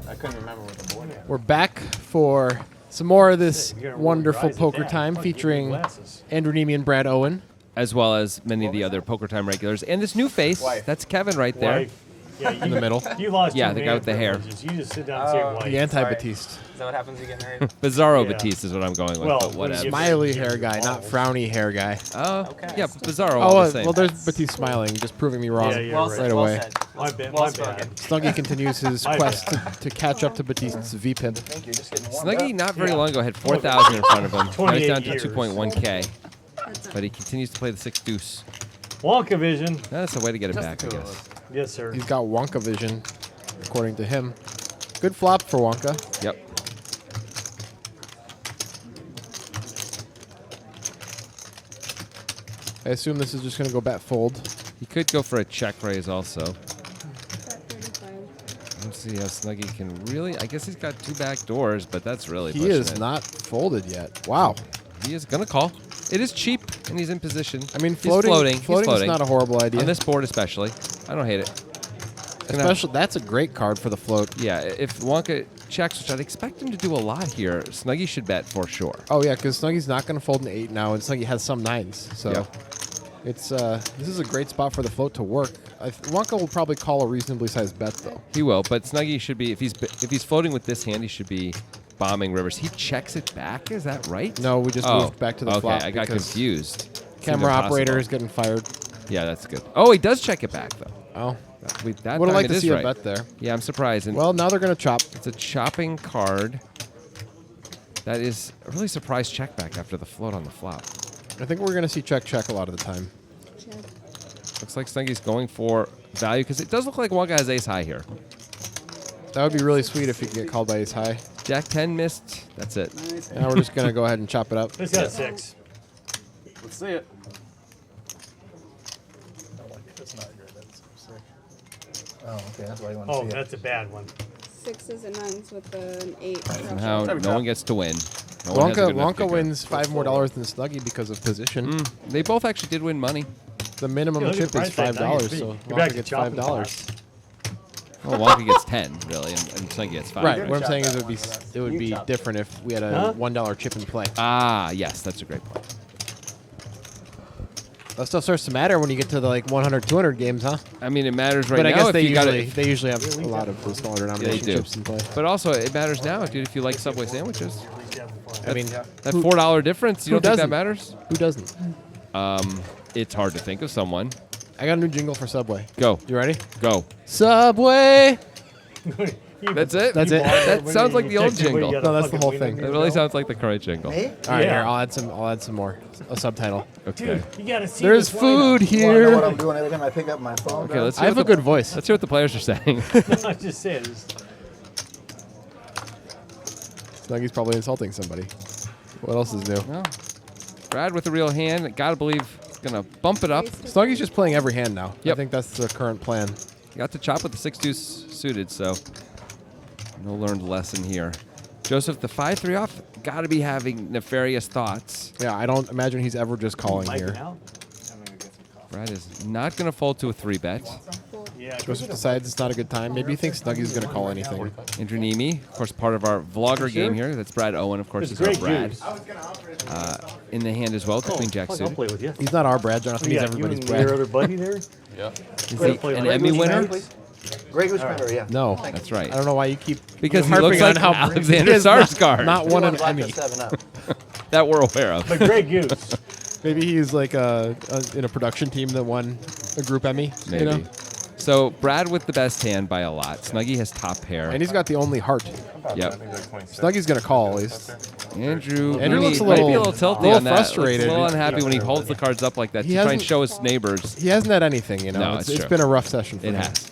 I couldn't remember what the board was. We're back for some more of this wonderful poker time featuring Andrew Neeme and Brad Owen. As well as many of the other Poker Time regulars. And this new face, that's Kevin right there. Yeah, in the middle. You lost the guy with the hair. You just sit down and say white. The anti-Batiste. Is that what happens when you get married? Bizarro Batiste is what I'm going with, but whatever. Smiley hair guy, not frowny hair guy. Oh, okay. Yeah, Bizarro all the same. Well, there's Batiste smiling, just proving me wrong right away. My bad. Snuggie continues his quest to catch up to Batiste's V-pimp. Thank you. Just getting warm. Snuggie, not very long ago, had 4,000 in front of him. Now he's down to years. 2.1K. But he continues to play the 6 deuce. Wonka vision. That's a way to get it back, I guess. Yes, sir. He's got Wonka vision, according to him. Good flop for Wonka. Yep. I assume this is just going to go bet fold. He could go for a check raise also. Let's see how Snuggie can really... I guess he's got 2 back doors, but that's really He pushing is it. not folded yet. Wow. He is going to call. It is cheap, and he's in position. I mean, He's floating. Floating is not a horrible idea. On this board especially. I don't hate it. Especially, that's a great card for the float. Yeah, if Wonka checks, which I'd expect him to do a lot here, Snuggie should bet for sure. Oh, yeah, because Snuggie's not going to fold an 8 now, and Snuggie has some 9s. So it's this is a great spot for the float to work. Wonka will probably call a reasonably sized bet, though. He will, but Snuggie should be, if he's floating with this hand, he should be bombing rivers. He checks it back, is that right? No, we just moved back to the flop. Okay, I got confused. Camera operator is getting fired. Yeah, that's good. Oh, he does check it back, though. Oh. Would have liked to see a bet there. Yeah, I'm surprised. And well, now they're going to chop. It's a chopping card. That is a really surprised check back after the float on the flop. I think we're going to see check a lot of the time. Check. Looks like Snuggie's going for value because it does look like Wonka has ace high here. That would be really sweet if he could get called by ace high. Jack 10 missed. That's it. Nice. Now we're just going to go ahead and chop it up. This got 6. Let's see it. Oh, okay. That's why you want to see it. That's a bad one. 6s and 9s with an 8. Somehow, no one gets to win. No one has a good enough Wonka kicker. wins $5 more than Snuggie because of position. They both actually did win money. The minimum Yeah, look chip at is the price tag. Now $5, you're so You're back Wonka to gets chopping $5. Well, Wonka gets 10, really, and Snuggie gets 5. Right. What I'm saying is it would be different if we had a $1 chip in play. Ah, yes, that's a great point. That stuff starts to matter when you get to the 100, 200 games, huh? I mean, it matters right but now. I guess if they usually have a lot of the smaller denomination do. chips in play. But also, it matters now, dude, if you like Subway sandwiches. I mean, That $4 difference, you don't think that matters? Who doesn't? It's hard to think of someone. I got a new jingle for Subway. Go. You ready? Go. Subway! That's it? That's it. That sounds like the old jingle. No, that's the whole thing. It really sounds like the current jingle. Me? All right, here, I'll add some more. A subtitle. Okay. You gotta see There's this food You want to know what here. I'm doing every time I pick up my phone? Okay, let's I hear have a what the, good voice. let's hear what the players are saying. I just said. Snuggie's probably insulting somebody. What else is new? No. Brad with the real hand. Gotta believe it's gonna bump it up. Snuggie's just playing every hand now. Yep. I think that's the current plan. Got to chop with the 6-2 suited, so no learned lesson here. Joseph, the 5-3 off, gotta be having nefarious thoughts. Yeah, I don't imagine he's ever just calling here. Brad is not gonna fold to a 3-bet. Yeah. Joseph decides it's not a good time. Maybe he thinks Snuggie's going to call anything. Andrew Neeme, of course, part of our vlogger game here. That's Brad Owen, of course, is our Brad. In the hand as well, between Jack I'll suited. play with you. He's not our Brad, Jonathan. He's everybody's you and your Brad. other buddy there? Yeah. Is he an Emmy winner? Greg was better, yeah. No. That's right. I don't know why you keep Because he harping looks on like how Alexander he has Sarsgaard. Not won an Emmy. That we're aware of. But Greg Goose. Maybe he's like in a production team that won a group Emmy. Maybe. You know? So Brad with the best hand by a lot. Snuggie has top pair. And he's got the only heart. Yep. Snuggie's going to call, at least. Andrew looks might be a little tilty on that. frustrated. Looks a little unhappy when he holds the cards up like that He to try and hasn't- show his neighbors. He hasn't had anything, you know. No, it's it's true. been a rough session for It him. has.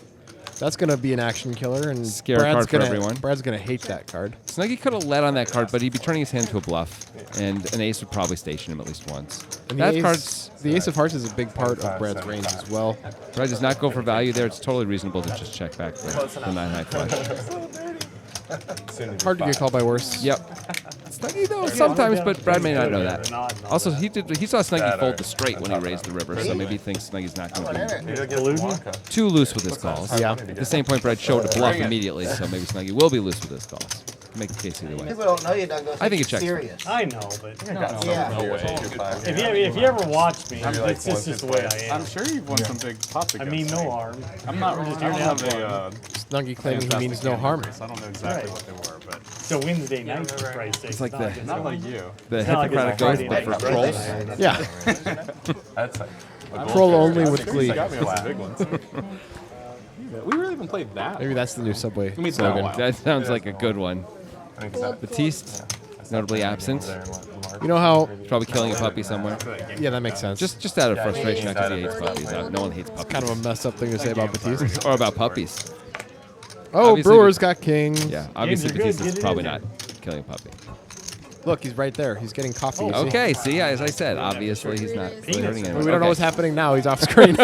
That's going to be an action killer, and Scare Brad's card for gonna, everyone. Brad's going to hate that card. Snuggie could have led on that card, but he'd be turning his hand to a bluff, and an ace would probably station him at least once. And That the card's... ace of hearts is a big part of Brad's range as well. Brad does not go for value there. It's totally reasonable to just check back the 9-high flush. Hard to get called by worse. Yep. Snuggie though sometimes, but Brad may not know that. Also, he saw Snuggie fold the straight when he raised the river, so maybe he thinks Snuggie's not going to be too loose with his calls. Yeah. At the same point, Brad showed a bluff immediately, so maybe Snuggie will be loose with his calls. Make the case either way. People don't know you, Douglas. I think it checks. Serious. I know, but Yeah. if you ever watch me, it's just the way I am. I'm sure you've won some big pots I against mean, me. no harm. I'm not really. I don't have a. Snuggie claiming he fantastic means no hand harm. memory, so I don't know exactly what they were, but So Wednesday night, for Christ's sake. It's like the- not like you. The It's not like Hippocratic it's oath, Friday but night, for right? trolls. Yeah. That's like Troll only with glee. got me on some big ones. We really haven't played that. Maybe that's the new Subway I mean, it's been a slogan. while. That sounds like a good one. Batiste, notably absent. You know how? He's probably killing a puppy somewhere. Yeah, that makes sense. Just out of frustration, not because he hates puppies. No one hates puppies. kind of a messed up thing to say about Batiste. Or about puppies. Oh, Obviously, Brewers got king. Yeah, obviously are good. Batista's Get it probably in not killing a puppy. Look, he's right there. He's getting coffee. you see? Okay, see, as I said, obviously he's not really hurting anyone. We don't know what's Okay. happening now. He's off screen.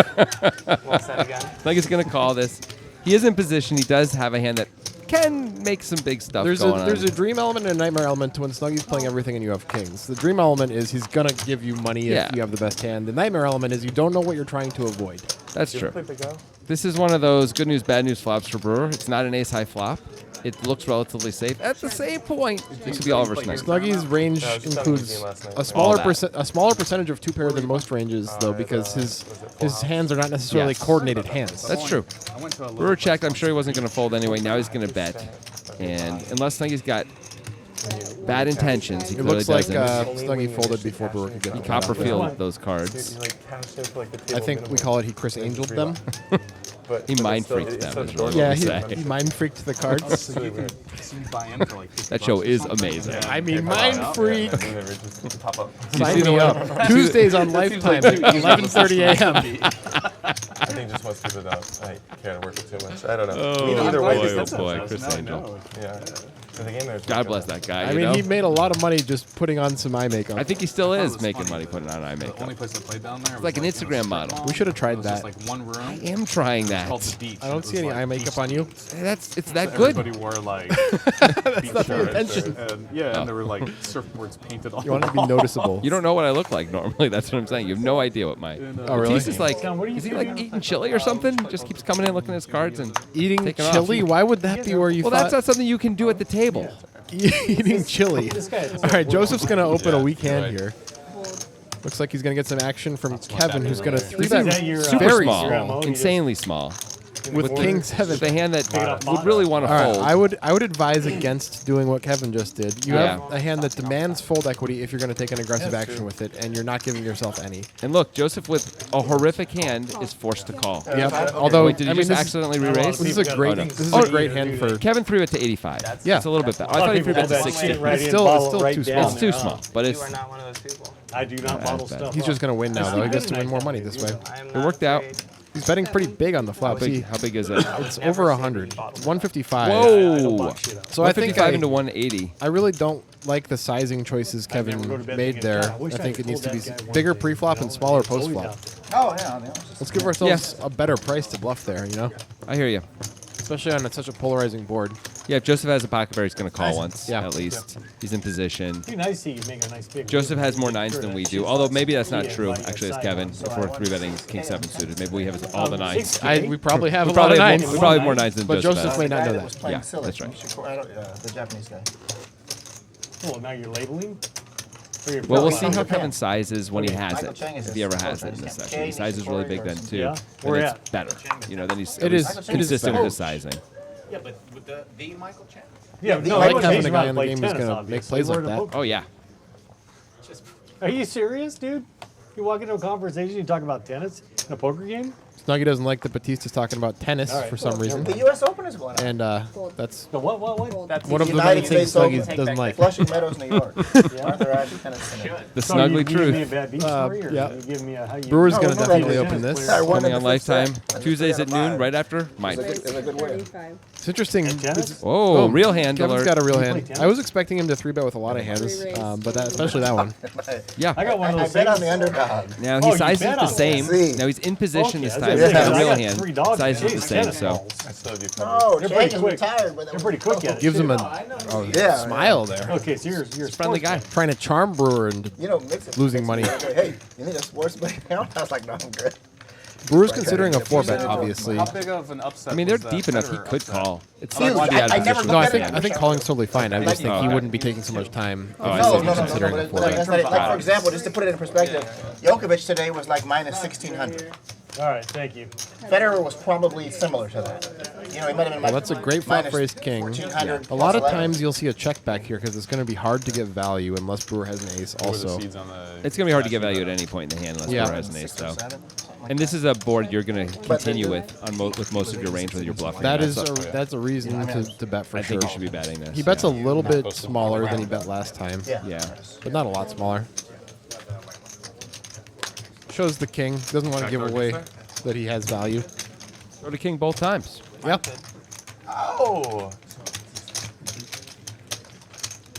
Like he's gonna call this. He is in position. He does have a hand that can make some big stuff There's going a on. dream element and a nightmare element to when Snuggie's playing everything and you have kings. The dream element is he's gonna give you money Yeah. if you have the best hand. The nightmare element is you don't know what you're trying to avoid. That's true. This is one of those good news, bad news flops for Brewer. It's not an ace high flop. It looks relatively safe. At the same point, this could be all over Snuggie. Snuggie's range includes a smaller percentage of two pair than most ranges, though, because his hands are not necessarily Yes. coordinated hands. That's true. Brewer checked. I'm sure he wasn't going to fold anyway. Now he's going to bet. And unless Snuggie's got bad intentions, he It clearly looks like doesn't. Snuggie folded before Brewer could get He the Copperfield those cards. I think we call it he Chris Angeled them. He mind freaked them. Is really Yeah, what we say. he mind freaked the cards. That show is amazing. I mean, mind freak. You Sign see the me one- up. Tuesdays on Lifetime, 11:30 a.m. I think just most people don't care to work with too much. I don't know. Oh, Either way, boy, this oh boy, Chris Angel. yeah. The game there's God bless that guy. I you mean, know? he made a lot of money just putting on some eye makeup. I think he still is making money putting on eye The only makeup. place I played down there. It's like an Instagram model. We should have tried It was just that. like one room. I am trying Called that. the beach. I don't see any eye makeup on you. It's that good. Everybody wore like beach not the shirts intention. and and there were like surfboards painted all You want it to be noticeable. You don't know what I look like normally. That's what I'm saying. You have no idea what my. Oh, really? He's just like, John, what are you is he doing? like eating chili or something? Just keeps coming in, looking at his cards and Eating taking off. chili? Why would that be where you Well, thought that's not something you can do at the table. eating chili? This guy. All right, Joseph's going to open a weak hand right. here. Hold. Looks like he's going to get some action from Kevin, who's going to three Is that bet your, Super very small, small insanely small. with king seven. With a hand that off would really want to All right, fold. I would advise against doing what Kevin just did. You Yeah. have a hand that demands fold equity if you're going to take an aggressive action with it, and you're not giving yourself any. And look, Joseph with a horrific hand is forced to call. Yep. Although, Wait, did he I mean, just accidentally a lot of re-raise? this is a People great, got this is Oh, a great hand for. Kevin 3-bet to 85. Yeah. It's a little bit better. A I lot thought he of people 3-bet to hold that 60. shit right It's in, still- bottle it's still right too down small. It's too there. small, but You it's are not one of those people. I do not bottle bad. stuff. He's just going to win now, though. He gets to Nice win more money hand, this way. I am It not worked out. afraid. He's betting pretty big on the How flop. big, See, how big is it? it's over 100, 155. Whoa! So I think 155 into 180. I really don't like the sizing choices never go to Kevin bed made thinking, there. "God, I wish I I think could it needs to hold be that guy bigger one day." pre-flop and smaller post-flop. Oh, yeah. I mean, Let's give ourselves a better price to bluff there, you know? I hear you. Especially on such a polarizing board. Yeah, if Joseph has a pocket pair, he's going to call once, Yeah. at least. He's in position. Be nice to see you make a nice big. Joseph has more nines than we do, although maybe that's not Yeah, true, like actually, as side Kevin. on. If we're 3-betting King 7 suited, maybe we have all the nines. We probably have We a lot probably of have nines. we probably have more nines than But Joseph Joseph has. may not guy know that that. was playing Yeah, Silly. that's right. The Japanese guy. Well, now you're labeling. Or you're Well, we'll filling. see how Kevin sizes when he has Michael it, Chang is if he ever his has it in close this friend. section. He sizes really big then, too. Yeah. And Where it's at? better. You know, then he's It is consistent better. with his sizing. Yeah, but with the Michael Chang. Yeah, the no, like Michael having Chang's a guy not in the play game who's tennis, gonna make obviously. plays like We're in a that. poker. Oh, yeah. Are you serious, dude? You walk into a conversation, you talk about tennis in a poker game? Snuggie doesn't like that Batista's talking about tennis All right. for some reason. The U.S. Open is going on. And that's The what? Hold. That's one of the United many things States Open. Snuggie doesn't like. Flushing Meadows, New York. Arthur Ashe Tennis Center. The So you snuggly give me a truth. bad beat story, or yeah. you give me a how you? Brewer's No, going to no, definitely no, open tennis this. player. I won Coming in on the fifth Lifetime, set. Tuesdays at noon, right after mine. It was a good win. 35. It's interesting. tennis? Whoa, Boom. real hand Kevin's alert. got a real You play hand. tennis? I was expecting him to 3-bet with a lot of hands, Re-raise. but that, especially that one. Yeah. I got one of I those bet on things. the underdog. Now Oh, he you sizes bet the on same. See. Now he's in position Okay, this I was time. say, It's got a 'cause I real got hand. 3 dogs. Size is the Chase same, tennis so. balls. I still have you No, covered. They're Jake pretty is quick. retired, but They're pretty quick at it. Gives too. him a Yeah, smile there. Okay, so you're a Friendly guy. Trying to charm Brewer and You know, mix it. Losing money. Hey, you need a sports bet account? I was like, no, I'm good. Brewer's considering a 4-bet, obviously. How big of an upset? I mean, they're was that deep enough. He Federer could upset? call. It's Dude, not to be out I of never position. No, I looked think at I think calling's totally fine. I just think he Okay. wouldn't be taking so much time. Oh, I if see. he No, was considering a But 4-bet. like, for example, just to put it in perspective, Djokovic today was like minus 1,600. All right, thank you. Federer was probably similar to that. You know, he might have been Well, that's a great flop for ace king. 1,400 A lot of plus times you'll see a check back here because it's going to be hard to get value unless Brewer has an ace What were the also. seeds on the? It's going to be hard to get value at any point in the hand unless Yeah. Brewer has an ace, though. 11, something like And that. this is a board you're going to continue with with most of your range whether you're bluffing. That is That's that's a reason to bet for I sure. think you should be betting this. He bets a little bit smaller than he bet last time, Yeah. Yeah. but not a lot smaller. Shows the king. Doesn't want to give away that he has value. Go to king both times. Yep. Oh.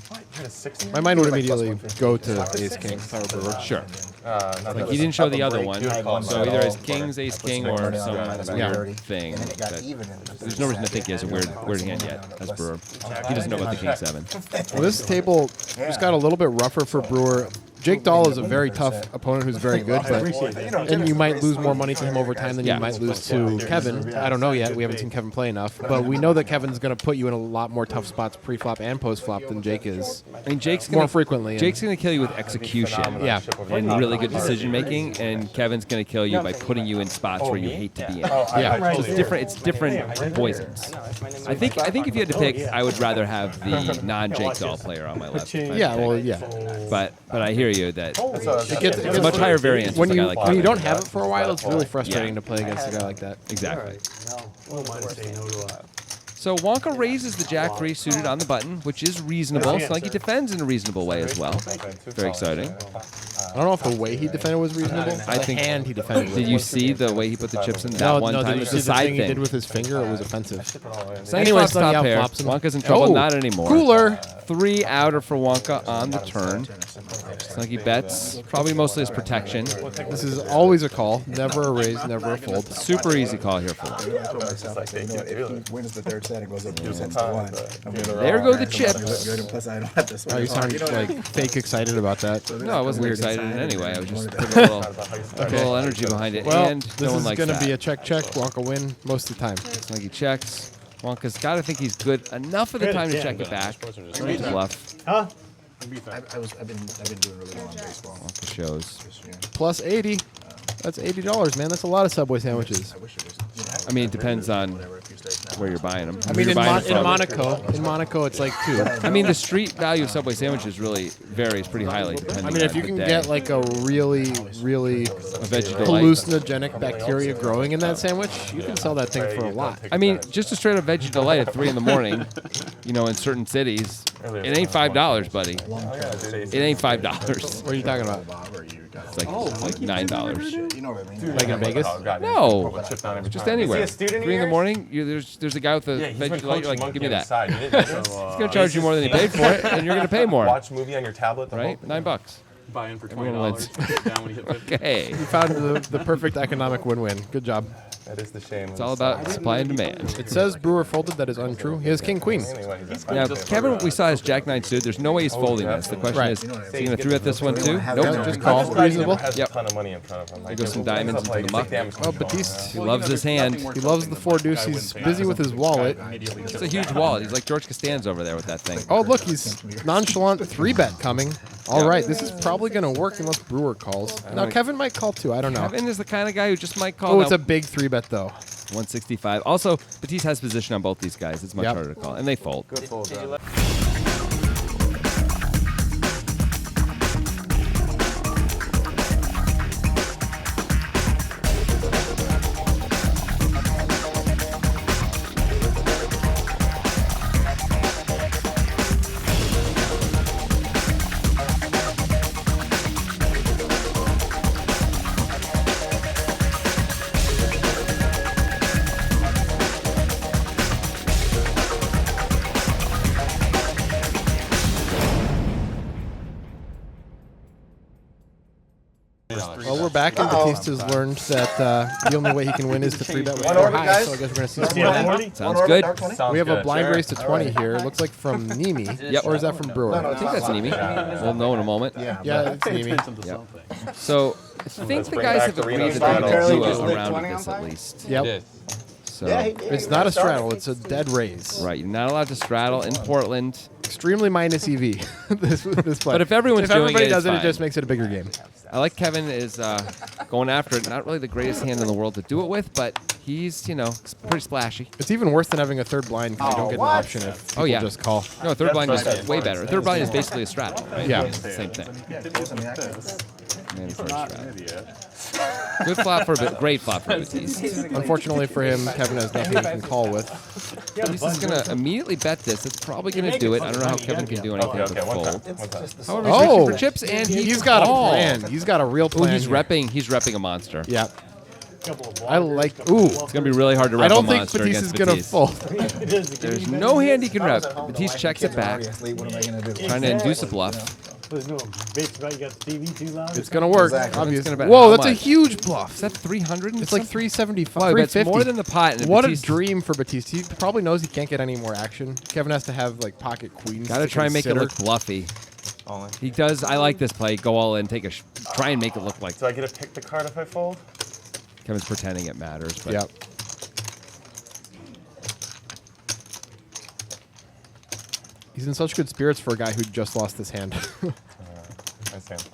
What? You had a 16? My mind would immediately go to ace king if I were Brewer. Sure. Not Like that he didn't show it's the up a other break. one. You would call So it either all as kings, ace king, or some weird thing. And then it got that- even. in the There's no reason to think he has a weird hand yet as Brewer. He doesn't know about the king 7. Well, this table just got a little bit rougher for Brewer. Jake Dahl is a very tough opponent who's very good, but and you might lose more money to him over time than Yeah. you might lose to Kevin. I don't know yet. We haven't seen Kevin play enough, but we know that Kevin's going to put you in a lot more tough spots pre-flop and post-flop than Jake is. I mean, Jake's More gonna, frequently. Jake's going to kill you with execution. Yeah. And really good decision making, and Kevin's going to kill you by putting you in spots where you hate to be in. Yeah. It's different. It's different poisons. I think if you had to pick, I would rather have the non-Jake Dahl player on my left. if I had to Yeah, pick. well, yeah. But I hear you that It's it's a much higher variance when with a you guy like when you Kevin. don't have it for a while. It's really frustrating to play against a guy like that. Exactly. No, I don't mind saying no to that. So Wonka raises the Jack 3 suited on the button, which is reasonable. So like he defends in a reasonable way as well. Very exciting. I don't know if the way he defended was reasonable. I The think- hand he defended with. Did you see the way he put the chips in that No, one no, time? did you It's see the the side thing he did thing. with his finger? It was offensive. So Anyway, anyways, Sonny top pair. outflops him. Wonka's in trouble. Oh, Not anymore. Cooler. 3 outer for Wonka on the turn. Snuggy bets, probably mostly as protection. This is always a call. Never a raise, never a fold. Super easy call here for him. If he wins the third set, it goes up 2 cents to 1. There go the chips. Plus, I don't have to Oh, swear. you sound like fake excited about that. No, I wasn't excited in any way. I was just putting a little energy behind it. Well, And this no one is likes going to that. be a check, Wonka win most of the time. Snuggy checks. Wonka's got to think he's good enough of the time to check it back. Ready to bluff. Huh? I've been doing really well on baseball. Wonka shows. Plus 80. That's $80, man. That's a lot of Subway sandwiches. I wish it was. I mean, it depends on where you're buying them. I mean, in Monaco, it's like 2. I mean, the street value of Subway sandwiches really varies pretty highly depending I mean, if on you the can day. get like a really a veggie delight. hallucinogenic bacteria growing in that sandwich, you can sell that thing for a lot. I mean, just a straight up veggie delight at 3 in the morning, you know, in certain cities, it ain't $5, buddy. It ain't $5. What are you talking about? It's like $9. You know what I mean? Like in Vegas? No, just anywhere. Is he a student of 3 in the yours? morning, there's a guy with a Yeah, he's been veggie delight. You're coaching like, give me Monkey that. on the side. You didn't He's gonna charge you more than he paid for it, and you're gonna pay more, watch a movie on your tablet. the right? whole- $9. Buy in for Everyone $20. Down when you hit 50. Okay. You found the perfect economic win-win. Good job. That is the shame. It's all about supply and demand. It says Brewer folded. That is untrue. He has King-Queen. Now, Kevin, we saw his Jack 9 suited. There's no way he's folding this. The question Right. is he going to 3-bet this one too? Yeah, Nope. just call. Reasonable. Has Yep. a ton of money in front of him. There goes some diamonds into the muck. Oh, Batiste. He loves his hand. He loves the 4 deuce. He's busy with his wallet. It's a huge wallet. He's like George Costanza over there with that thing. Oh, look, he's nonchalant 3-bet coming. All right, this is probably going to work unless Brewer calls. Now, Kevin might call too. I don't know. Kevin is the kind of guy who just might call. Oh, it's Now, a big 3-bet though. 165. Also, Batiste has position on both these guys. It's much Yep. harder to call, and they fold. back, and Batista's learned that the only way he can win is to 3-bet with One 4 orbit, high, guys. so I guess we're going to see some Yeah, of that. 40? Sounds One good. orbit, dark 20? Sounds We have a good, blind sure. raise to 20 here. It looks like from Neeme, Yep. or is that from Brewer? No, no, I think that's Neeme. We'll know in a moment. Yeah, it's Neeme. Yep. So I think the bring guys back have the agreed Reno that they're going to straddle. do Just a lit round 20 of on this at fire? least. Yep. So It's not a straddle. It's a dead raise. right, you're not allowed to straddle in Portland. Extremely minus EV. this play. But if everyone's doing everybody it, does it's it, it fine. just makes it a bigger game. I like Kevin is going after it. Not really the greatest hand in the world to do it with, but he's pretty splashy. It's even worse than having a third blind because you don't get an option if people yeah. just call. No, third blind is way better. Third blind is basically a straddle, right? Yeah. It's the same thing. Mandatory straddle. Good flop for great flop for Batiste. Unfortunately for him, Kevin has nothing he can call with. He's just going to immediately bet this. It's probably going to do it. I don't know how Kevin can do anything Okay, but one time. fold. One time. However, he's reaching for chips, and he's got called. a plan. He's got a real Ooh, plan. he's here. repping a monster. Yeah. Couple of I blockers, like. couple Ooh. of It's going to be really hard to I rep don't a think monster Batiste against is going to Batiste. fold. There's no hand he can rep. Batiste checks it back, What am I going to do? trying to induce a bluff. What's doing? Bitch about you got the TV too loud? It's going to work. Exactly. Obvious. It's gonna bet Whoa, how that's a much? huge bluff. Is that 300? It's like 375. Wow, that's 350. more than the pot. And What Batiste a dream for Batiste. He probably knows he can't get any more action. Kevin has to have like pocket queens. Got to try and make it consider. look bluffy. He does. I like this play. Go all in. Take a. Try and make it look like Do I get to pick the card if I fold? Kevin's pretending it matters. But Yep. He's in such good spirits for a guy who just lost his hand. Nice hand.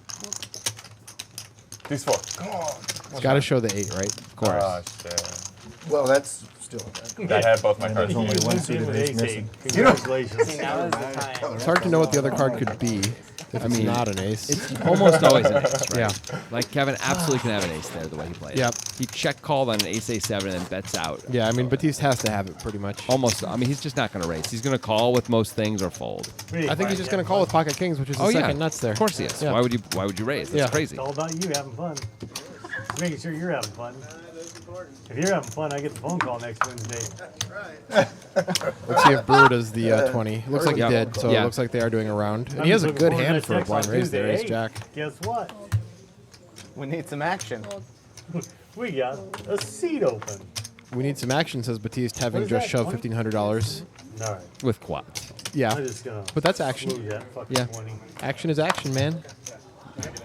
These 4. Come on. He's got to show the 8, right? of course. Oh, shit. Well, that's still. That had both my cards. There's only one With suited ace missing. Congratulations. It's hard to know what the other card could be if it's not an ace. It's almost always an ace, right? Yeah. Like Kevin absolutely can have an ace there the way he plays. Yep. He check called on an ace a7 and then bets out. Yeah, I mean, Batiste has to have it pretty much. Almost. I mean, he's just not going to raise. He's going to call with most things or fold. I think he's just going to call with pocket kings, which is the second nuts there. Of course he is. Yeah. Why would you raise? That's Yeah. crazy. It's all about you having fun. Making sure you're having fun. If you're having fun, I get the phone call next Wednesday. Let's see if Brewer does the 20. It looks like he Yeah. did, so Yeah. it looks like they are doing a round. And I'm he has just a looking good forward to hand that for a text blind on raise there, Tuesday. ace jack. Guess what? We need some action. We got a seat open. We need some action, says Batiste, having What is just that, shoved 20? $1,500. All right. With quads. Yeah, I'm just gonna but that's action. move that fucking Yeah. 20. Action is action, man.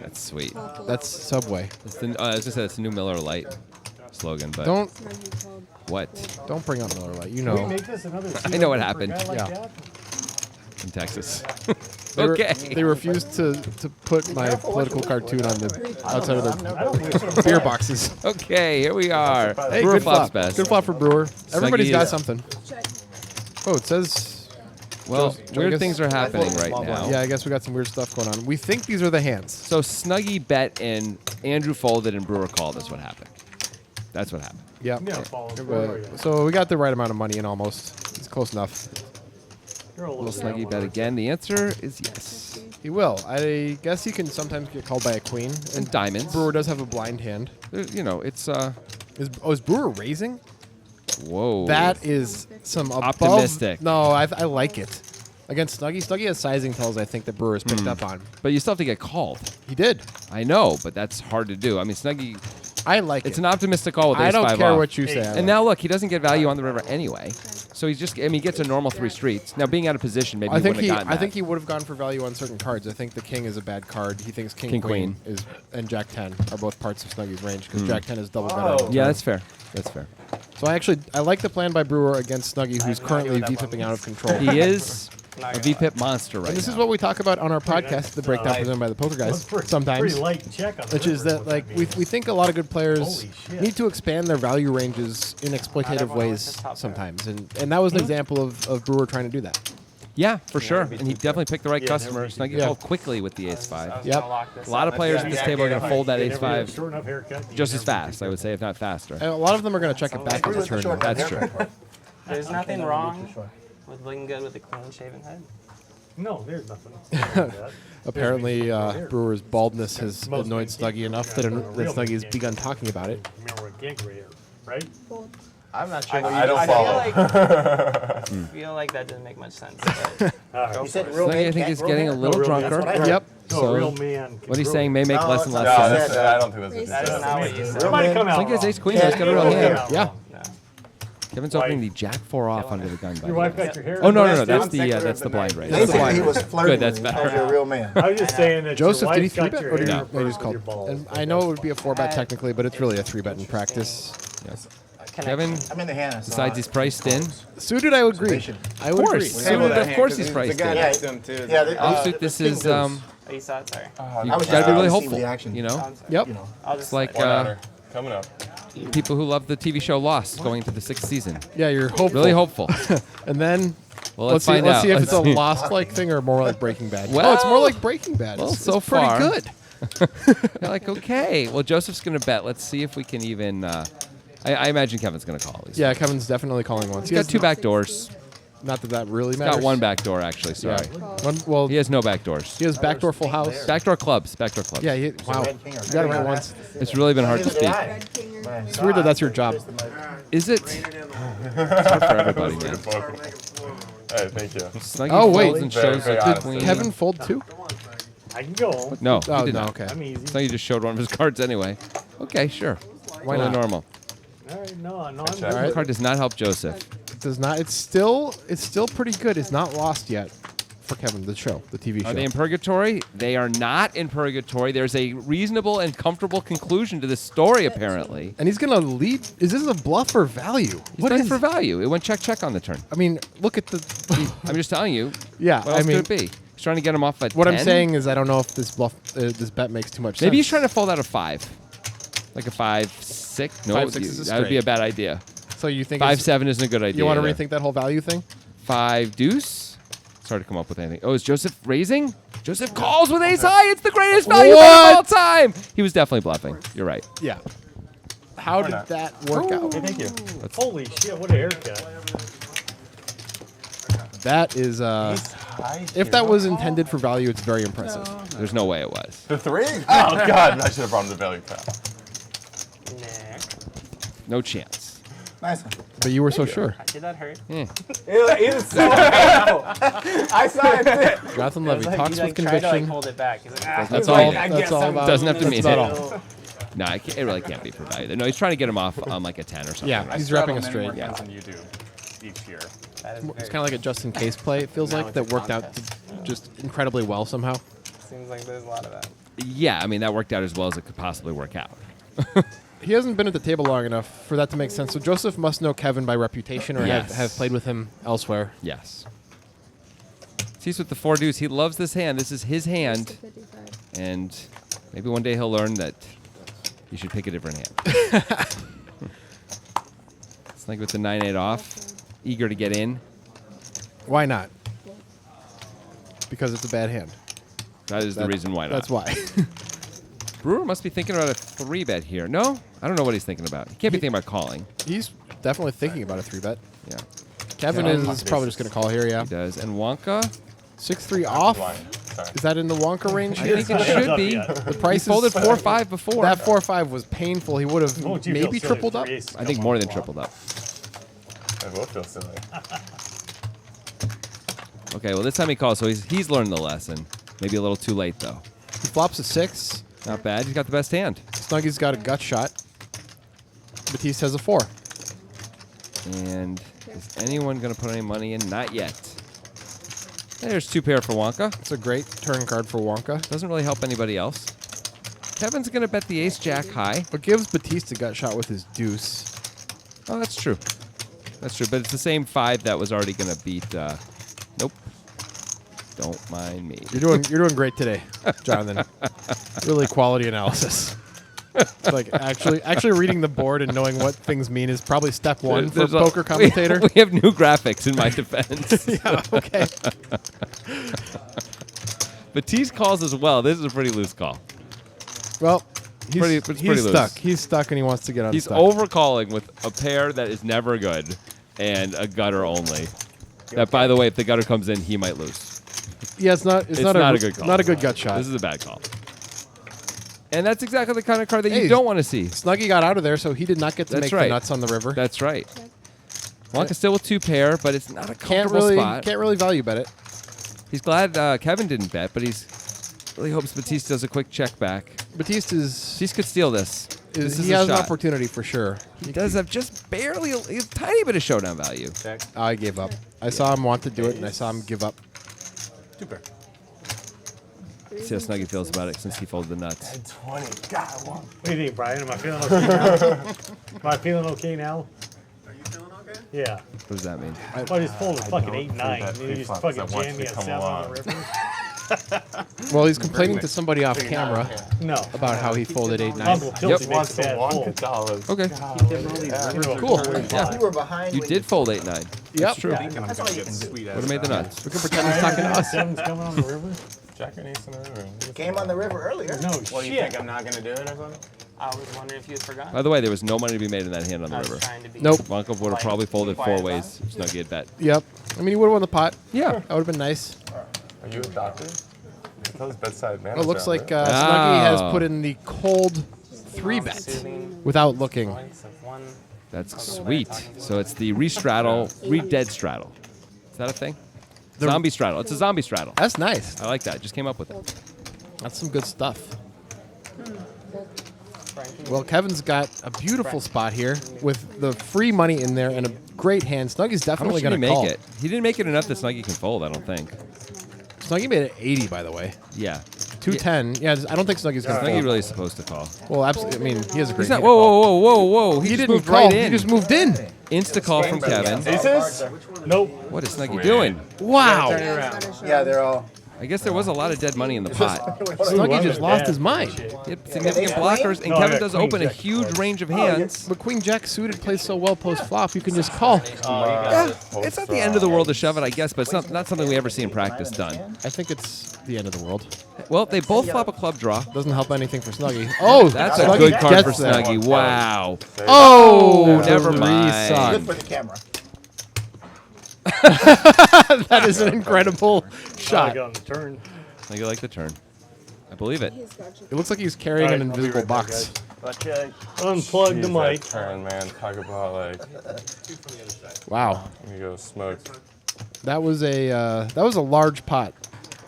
That's sweet. That's Subway. It's the, I was going to say it's the new Miller Lite slogan, but Don't what? bring up Miller Lite. You Can we know. make this another seat I know what open for a happened. guy like Yeah. that? In Texas. They re- Okay. They refused to put my political cartoon on the outside of the I don't think so. beer boxes. Okay, here we are. Hey, Brewer good flops flop. best. Good flop for Brewer. Everybody's got is- something. Oh, it says. Well, I weird guess- things are happening right now. Yeah, I guess we got some weird stuff going on. We think these are the hands. So Snuggie bet and Andrew folded and Brewer called. That's what happened. That's what happened. Yeah. I'm gonna follow through. So we got the right amount of money in almost. It's close enough. You're a Will little Snuggie bet again? The answer is yes. He will. I guess he can sometimes get called by a queen. And diamonds. Brewer does have a blind hand. You know, it's Is Brewer raising? whoa. That is some above. Optimistic. No, I like it. Against Snuggie. Snuggie has sizing tells I think that Brewer has picked up on. But you still have to get called. He did. I know, but that's hard to do. I mean, Snuggie. I like It's it. an optimistic call with I ace don't 5 care off. what you say. I And like now look, he doesn't get value on the river anyway. So he's just, I mean, he gets a normal 3 streets. Now being out of position, maybe I he think wouldn't have gotten I that. think he would have gone for value on certain cards. I think the king is a bad card. He thinks king queen is and jack 10 are both parts of Snuggie's range because jack 10 is double better. Yeah, that's fair. That's fair. So I like the plan by Brewer against Snuggie, who's currently V-pipping out of control. He is a V-pip monster right And this now. is what we talk about on our podcast, the breakdown presented by the poker guys. Sometimes, Pretty light check on the which is river that with like that we game. think a lot of good players Holy shit. need to expand their value ranges in exploitative ways sometimes, and that was an example of Brewer trying to do that. Yeah, for sure. And he definitely picked the right Yeah, customer. never Snuggie Yeah. call quickly with the ace 5. Yep. A lot of players at this table are going to fold that ace Never get a 5 short enough haircut, you just never as fast, I would say, if not faster. And a lot of them are going to check it back on the turn. That's true. There's nothing wrong with looking good with a clean shaven head. No, there's nothing. wrong with that. Apparently, There's Brewer's baldness has Most annoyed things Snuggie enough that Snuggie's begun talking about it. Remember what gank right here, right? I'm not sure. I don't I follow. feel like that doesn't make much sense. But All right. You said real Snuggie, I big think, cat is real getting a big? little really, drunker. that's what I heard. Yep. No, a real man. What he's saying may make No, less and it's less not. sense. I don't think that's That's not what you said. Somebody come out. Snuggie has wrong. ace queen. He's got a real hand. Yeah. No. Kevin's opening the jack 4 off under the gun. by Your the wife way. got your hair. Oh no, done? that's the blind raise. Basically, he was flirting. Good, that's with better. a real man. I was just saying that Joseph, your did he wife's got 3-bet your or did he, hair no, he first just with called? your balls. And I know it would be a 4-bet technically, but it's really a 3-bet in practice. Yes. Kevin I'm in the hand. decides he's priced in. Suited, I would agree. I would Of agree. course. Suited, of course he's priced in. next to him too. Offsuit, this is Oh, you saw it? Sorry. you I was gotta just be really to see hopeful. reaction. You Oh, know, I'm sorry. Yep. I'll it's just like One-outer coming up. people who love the TV show Lost going to the 6th season. Yeah, you're hopeful. Really hopeful. And then Well, let's find see. Let's out. see if Let's it's a see. Lost-like thing or more like Breaking Bad. Well- It's more like Breaking Bad. well, It's so pretty far. good. You're like, okay. Well, Joseph's going to bet. Let's see if we can even. I imagine Kevin's going to call at least. Yeah, Kevin's definitely calling once. He's got 2 back doors. Not that that really He's matters. got 1 back door, actually. Yeah. Sorry. Well, He has no back doors. he has backdoor full house. Backdoor clubs. Backdoor clubs. Yeah. Wow. You got it right once. It's really been hard to speak. Red king or It's weird that that's your job. Is it? It's hard for everybody, man. Hey, thank you. Snuggie Oh, wait. folds and Very, shows very a honest. queen. Kevin fold too? I can go home. No, Oh he did no. not. Okay. I'm easy. Snuggie just showed one of his cards anyway. Okay, sure. Why Totally not? normal. All right, no, I'm All The right. card does not help Joseph. It does not. It's still pretty good. It's not lost yet for Kevin. The show, the TV show. Are they in purgatory? They are not in purgatory. There's a reasonable and comfortable conclusion to this story, apparently. And he's gonna lead. Is this a bluff or value? He's playing for value. It went check on the turn. I mean, look at the. I'm just telling you. Yeah, What I else mean, could it be? He's trying to get him off at what 10? I'm saying is, I don't know if this bluff, this bet makes too much sense. Maybe he's trying to fold out a 5. Like a 5-6? No, 5-6 is a that would be a straight. bad idea. So you think 5-7 isn't a good idea. You want to either. rethink that whole value thing? 5 deuce. It's hard to come up with anything. Oh, is Joseph raising? Joseph calls with ace high. It's the greatest value bet of all time. He was definitely bluffing. You're right. Yeah. How did that work out? Hey, thank you. Holy shit, what a haircut. That is, if that was intended for value, it's very impressive. There's no way it was. The 3? Oh, God. I should have brought him to value trap. No chance. Nice one. But you were so sure. Did that hurt? Yeah. It was so I saw it. Jonathan Levy Like, talks he, with like, tried to, like, conviction. hold it back. He's like, ah. That's all. all. That's all about. Doesn't have to that's mean about it. all. No, it really can't be for value. No, he's trying to get him off on like a 10 or something. Yeah, he's wrapping a straight. Yeah. Than you do each year. That is It's very, kind of like a just in case play. It feels like that worked out just incredibly well somehow. seems like there's a lot of that. Yeah, I mean, that worked out as well as it could possibly work out. He hasn't been at the table long enough for that to make sense. So Joseph must know Kevin by reputation or Yes. have played with him elsewhere. Yes. Sees with the 4 deuce. He loves this hand. This is his hand. 55. And maybe one day he'll learn that you should pick a different hand. It's like with the 9-8 off. Eager to get in. Why not? Because it's a bad hand. That is the reason why not. That's why. Brewer must be thinking about a 3-bet here. No? I don't know what he's thinking about. He can't be thinking about calling. He's definitely thinking about a 3-bet. Yeah, Kevin is probably just going to call here, yeah. he does. And Wonka? 6-3 off. Sorry. Is that in the Wonka range I here? think it should be. The He price folded is 4-5 before. That 4-5 was painful. He would have Won't you feel maybe silly tripled with up. three aces I think come more off than the tripled up. I will feel silly. Okay, well, this time he calls, so he's learned the lesson. Maybe a little too late, though. He flops a 6. Not bad. He's got the best hand. Snuggie's got a gut shot. Batiste has a 4. And is anyone going to put any money in? Not yet. There's 2 pair for Wonka. It's a great turn card for Wonka. Doesn't really help anybody else. Kevin's going to bet the ace-jack high. But gives Batiste a gut shot with his deuce. Oh, that's true. That's true. But it's the same 5 that was already going to beat... nope. Don't mind me. You're doing great today, Jonathan. Really quality analysis. It's like actually reading the board and knowing what things mean is probably step one for a poker commentator. We have new graphics in my defense. Yeah, okay. Batiste calls as well. This is a pretty loose call. Well, he's pretty loose. stuck. He's stuck and he wants to get unstuck. He's overcalling with a pair that is never good and a gutter only. That, by the way, if the gutter comes in, he might lose. Yeah, it's not a good call. Not a good gut shot. This is a bad call. And that's exactly the kind of card that Hey, you don't want to see. Snuggie got out of there, so he did not get to That's make right. the nuts on the river. That's right. Wonka's still with 2 pair, but it's not a comfortable spot. Can't really value bet it. He's glad Kevin didn't bet, but he's Really hopes Batiste does a quick check back. Batiste could steal this. This is he a has an shot. opportunity for sure. He does have just barely a tiny bit of showdown value. I gave up. I saw him want to do it, and I saw him give up. Super. See how Snuggy feels about it since he folded the nuts. 20. God, one. What do you think, Brian? Am I feeling okay now? Am I feeling okay now? Are you feeling okay? Yeah. What does that mean? I just folded fucking don't 8-9. think that And then you just pre-flop fucking that wants jammed to me at come 7 on the along. river. Well, he's complaining to somebody off camera No. about how he folded 8-9. Uncle Tilty makes Wants a to bad want fold. $1. Okay. Cool. You were behind. You when did fold 8-9. Yep. True. Yeah. That's all you can do. Would have made the nuts. We can pretend he's talking to us. 7's coming on the river? Jack and ace in the river. Came on the river earlier. No Well, you shit. think I'm not gonna do it or something? I was wondering if you had forgotten. By the way, there was no money to be made in that hand on the I was river. trying to be Nope. Wonka would have probably folded 4 ways if Snuggy had bet. Yep. I mean, he would have won the pot. Yeah. That would have been nice. Are you a doctor? Tell his bedside man. It looks like Oh. Snuggy has put in the cold 3-bet without looking. That's sweet. So it's the re-straddle, re-dead straddle. Is that a thing? Zombie straddle. It's a zombie straddle. That's nice. I like that. Just came up with it. That's some good stuff. Well, Kevin's got a beautiful spot here with the free money in there and a great hand. Snuggy's How much definitely did he going to make call. it? He didn't make it enough that Snuggy can fold, I don't think. Snuggy made it 80, by the way. Yeah. 210. Yeah, I don't think Snuggy's going to Snuggy fold. really is supposed to call. Well, absolutely. I mean, he has a great He's not. hand. Whoa. He He just didn't moved call. right in. He just moved in. Insta call from Kevin. Aces? Nope. What is Snuggy doing? Wow. Yeah, they're all. I guess there was a lot of dead money in the pot. Snuggy just lost his mind. He had significant blockers, and No, I Kevin got does queen open a jack huge card. range of hands. But Queen Jack suited plays so well post flop, you can just call. Yeah, it's not the end of the world to shove it, I guess, but it's not something we ever see in practice done. I think it's the end of the world. Well, they both flop a club draw. Doesn't help anything for Snuggy. Oh, That's a Snuggy good card for gets that. Snuggy. Wow. Oh, Never the mind. resuck. Good for the camera. That is an incredible Shot. shot. On the turn. Snuggy like the turn. I believe it. He's got you. It looks like he's carrying All right, an I'll be invisible right back, box. Unplug the Jeez, mic. that turn, man. Talk about like, Wow, you go smoke. that was a large pot.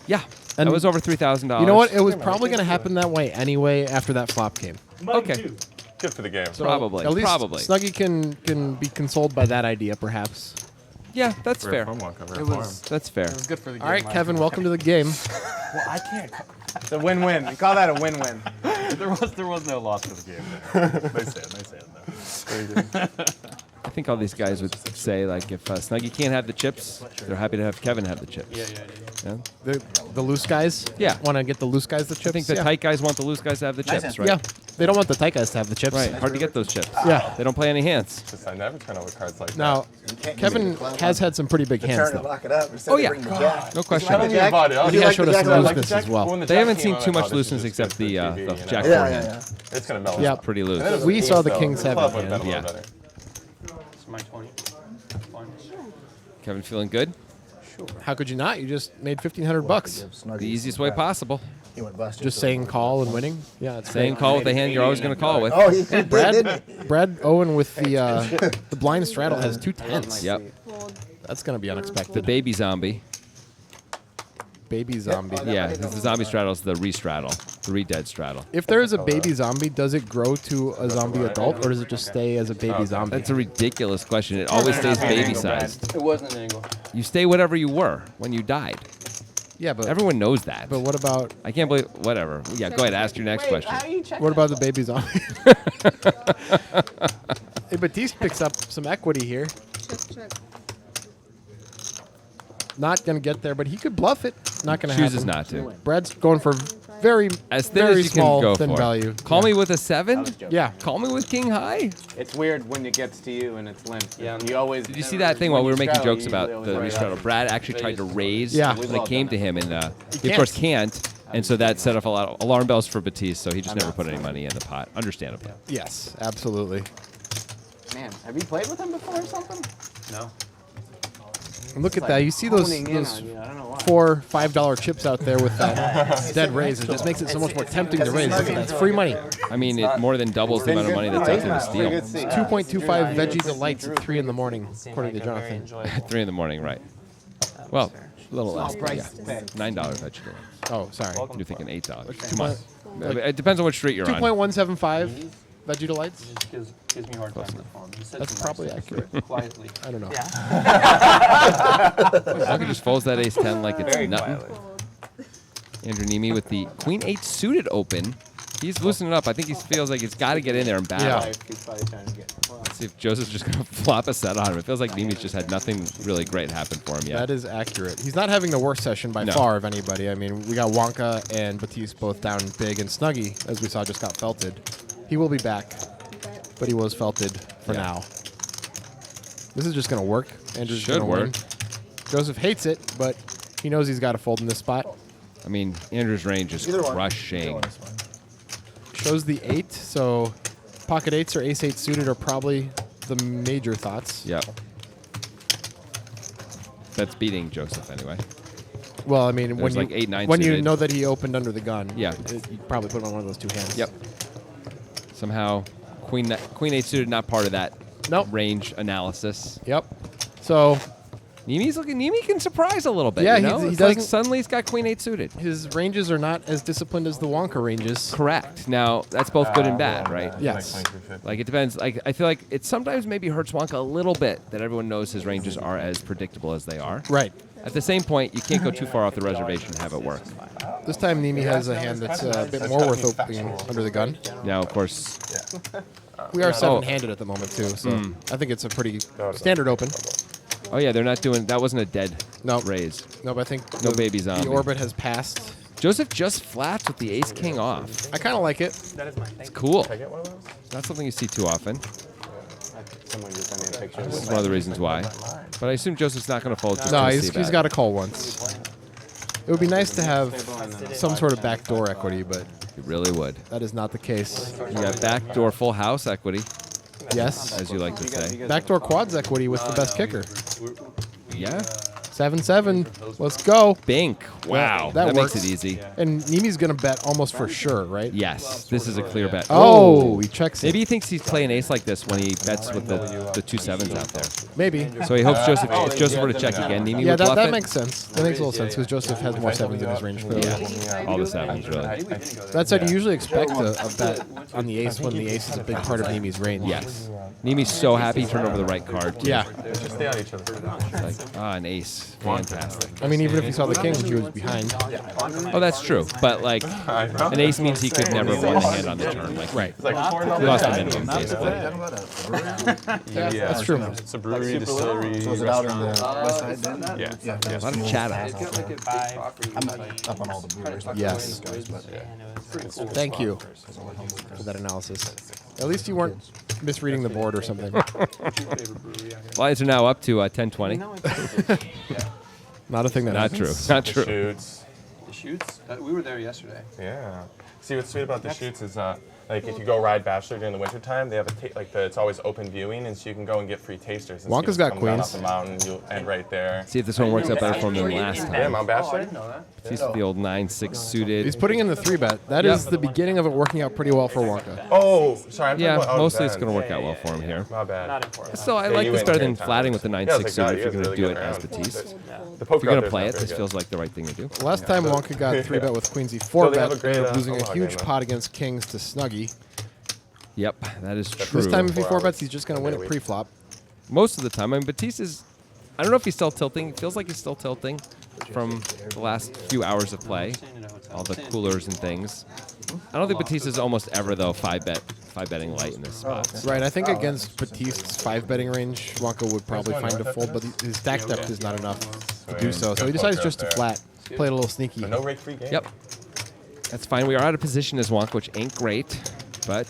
Yeah. And that was over $3,000. You know what? It was probably going to happen that way anyway after that flop game. Mike Okay. too. Good for the game. So Probably, At least probably. Snuggy can be consoled by that idea, perhaps. Yeah, that's fair. That's fair. It was good for the game. All right, Mike. Kevin, welcome to the game. Well, I can't. It's a win-win. You call that a win-win. there was no loss for the game there. They said though. I think all these guys would say, like, if Snuggy can't have the chips, they're happy to have Kevin have the chips. Yeah. The loose guys? Yeah. Want to get the loose guys the chips? I think the yeah. tight guys want the loose guys to have the chips, right? Yeah. They don't want the tight guys to have the chips. Right. Hard to get those chips. Yeah. They don't play any hands. Just I never turn over cards like Now, that. Kevin has had some pretty big hands, Turn and though. lock it up. Instead Oh, of yeah. bringing the jack. No question. Would you like the jack? Would He you has like showed the us jack? some I like looseness the as well. When the They jack haven't came seen out, too I much thought this looseness was except just the good for TV, jack and four then hand. It's gonna mellow. Yep. Pretty loose. And then it was We a saw the so King's the have club it, would've been a yeah. little better. It's my 20. Fine. Kevin feeling good? How could you not? You just made $1,500. The easiest way possible. He went bust. Just saying call and winning. Yeah, it's Saying call with the hand you're always going to call with. Oh, he did, didn't he? Brad Owen with the blind straddle has 2 tens. Yep. Fold. That's going to be The unexpected. baby zombie. Baby zombie. Yeah, the zombie straddle's the re-straddle. The re-dead straddle. If there is a baby zombie, does it grow to a zombie adult, or does it just stay as a baby zombie? That's a ridiculous question. It always stays baby sized. It wasn't an angle. You stay whatever you were when you died. Yeah, but Everyone knows that. but what about I can't believe. Whatever. Yeah, go ahead. Ask your next question. what about the baby zombie? Hey, Batiste picks up some equity here. Check. Not gonna get there, but he could bluff it. Not gonna happen. Chooses not to. Brad's going for very As thin very as you small can go thin for. value. Call me with a 7. Yeah. Call me with king high. It's weird when it gets to you and it's limp. Yeah. You always. Did you see that thing while we were making straddle, jokes you about usually the always re-straddle? Brad actually tried to raise Yeah. when it came to him, and he of can't. course can't. And so that set off a lot of alarm bells for Batiste, so he just never put any money in the pot. Understandable. Yes, absolutely. Man, have you played with him before or something? No. And look at that. You see those Honing in on you. I don't know why. $4, $5 chips out there with that dead raise. It just makes it so much more tempting to raise. Look at that. It's free money. I mean, it more than doubles the amount of money that's out there to steal. 2.25 veggie delights at 3 in the morning, according to Seemed like a very Jonathan. enjoyable. 3 in the morning, right? Well, a little less. But price yeah. $9 vegetable. Oh, sorry. You're thinking $8. Too much. It depends on what street you're on. 2.175 Veggie-Delights. Gives me a hard time to phone. He said That's some probably nice things accurate. Quietly. I don't know. Wonka just folds that ace 10 like it's Very nothing. quietly. Andrew Neeme with the queen 8 suited open. He's loosening up. I think he feels like he's got to get in there and battle. Yeah. He's probably trying to get. Let's see if Joseph's just going to flop a set on him. It feels like Neeme's just had nothing really great happen for him yet. That is accurate. He's not having the worst session by No. far of anybody. I mean, we got Wonka and Batiste both down big, and Snuggie, as we saw, just got felted. He will be back, but he was felted for now. This is just going to work. Andrew's Should going to win. Joseph hates it, but he knows he's got to fold in this spot. I mean, Andrew's range is crushing. Shows the 8, so pocket 8s or ace 8 suited are probably the major thoughts. Yep. That's beating Joseph anyway. Well, I mean, There's when like 8, 9 when you suited. know that he opened under the gun, Yeah. you probably put him on one of those 2 hands. Yep. Somehow, queen 8 suited not part of that range analysis. Yep. So Neeme can surprise a little bit. Yeah, you know? he It's like doesn't- suddenly he's got queen 8 suited. his ranges are not as disciplined as the Wonka ranges. Correct. Now that's both good and bad, right? Yes. Like it depends. Like I feel like it sometimes maybe hurts Wonka a little bit that everyone knows his ranges are as predictable as they are. Right. At the same point, you can't go too far off the reservation and have it work. This time Neeme has a hand that's a bit more worth opening under the gun. Now, of course, We are 7-handed at the moment too, so I think it's a pretty standard open. oh yeah, they're not doing. That wasn't a dead raise. No, but I think No baby zombie. the orbit has passed. Joseph just flats with the ace king off. I kind of like it. That is mine. It's cool. Can I get one of those? Not something you see too often. Someone just sent me a picture. This is one of the reasons why. But I assume Joseph's not going to fold. Just No, to he's see got to call once. It would be nice to have some sort of backdoor equity, but You really would. that is not the case. You got backdoor full house equity, Yes. as you like to say. Backdoor quads equity with the best kicker. Yeah. 7-7. Let's go. Bink. Wow. that That makes works. it easy. And Neeme's going to bet almost for sure, right? Yes. This is a clear bet. Oh, he checks it. Maybe he thinks he's playing ace like this when he bets with the 2 7s out there. Maybe. So he hopes Joseph, if Joseph were to check again, Neeme Yeah, would bluff that it. makes sense. That makes a little sense because Joseph has more 7s in his range. Clearly. Yeah. All the 7s, really. That said, you usually expect a bet on the ace when the ace is a big part of Neeme's range. Yes. Neeme's so happy he turned over the right card. too. Yeah. Just stay on each other. Like, an ace. Fantastic. I mean, even if you saw the king, he was behind. Oh, that's true. But, like, an ace means he could never win the hand on the turn. Like, Right. he lost the minimum, basically. Yeah, that's true. It's a brewery, distillery. So is it out in the west side then? Yeah. A lot of chatter. I'm not up on all the breweries. Like Yes. the guys, but Thank you for that analysis. At least you weren't misreading the board or something. Lines are now up to 10-20. Not a thing that Not true. happens. Not The true. shoots. The shoots? We were there yesterday. Yeah. See, what's sweet about the shoots is like if you go ride Bachelor during the wintertime, they have it's always open viewing, and so you can go and get free tasters. And so you Wonka's just got come down queens. off the mountain, you'll end right there. See if this one works out better for him than last Yeah, time. Mount Bachelor. He's the old 9-6 suited. He's putting in the 3-bet. That is the beginning of it working out pretty well for Wonka. Oh, sorry. I'm Yeah, talking about, mostly it's Ben. going to work out well for him here. My bad. Not important. Still, I Yeah, like you this win better than 10 flatting with the times. 9-6 Yeah, I was suited like, if you're God, going to you do it guys as really good Batiste. The If poker you're going out to play there's it, not this very feels like the right thing to do. Last time Wonka got 3-bet with Queensy So they have a 4-bet, great, ended up losing a oh, huge okay, pot against Kings to Snuggie. Yep, that is true. This time, if he 4 4-bets, hours. he's just going to win it pre-flop. Most of the time. I mean, Batiste is... I don't know if he's still tilting. It feels like he's still tilting from the last few hours of play. All the coolers and things. I don't think Batiste is almost ever, though, 5-betting light in this spot. Right, I think against Batiste's 5-betting range, Wonka would probably find a fold, but his stack depth is not enough to do so. So he decides just to flat, play it a little sneaky. So no rake free game. Yep. That's fine. We are out of position as Wonka, which ain't great, but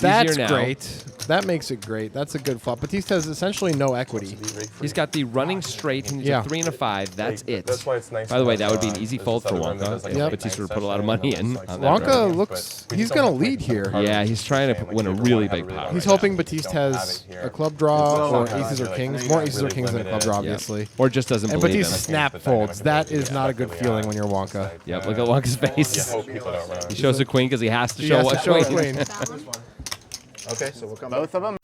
That's easier now. great. That makes it great. That's a good flop. Batiste has essentially no equity. He's got the running straight. He needs Yeah. a 3 and a 5. That's it. That's why it's nice. By the way, to that would be have, an easy this fold for other one that Wonka. does, like, If a Batiste nice would put a lot of session, money and in then it's, on like, that Wonka round. looks... But we He's just going to don't lead like here. it. Yeah, he's trying to Like, win a you don't really have big really pot. like He's that. hoping You Batiste don't have has it here. a club draw or It's not aces or like- kings. More aces or really kings than a club limited. draw, Yeah. obviously. Or just doesn't And believe Batiste in it. snap the dynamic folds. of That the is game, not a yeah, good really feeling odd. when you're Wonka. Yep, look at Wonka's face. You hope people don't run. He shows a queen because he has to He show has what to show a queen. queen. okay, so we'll come Both of them.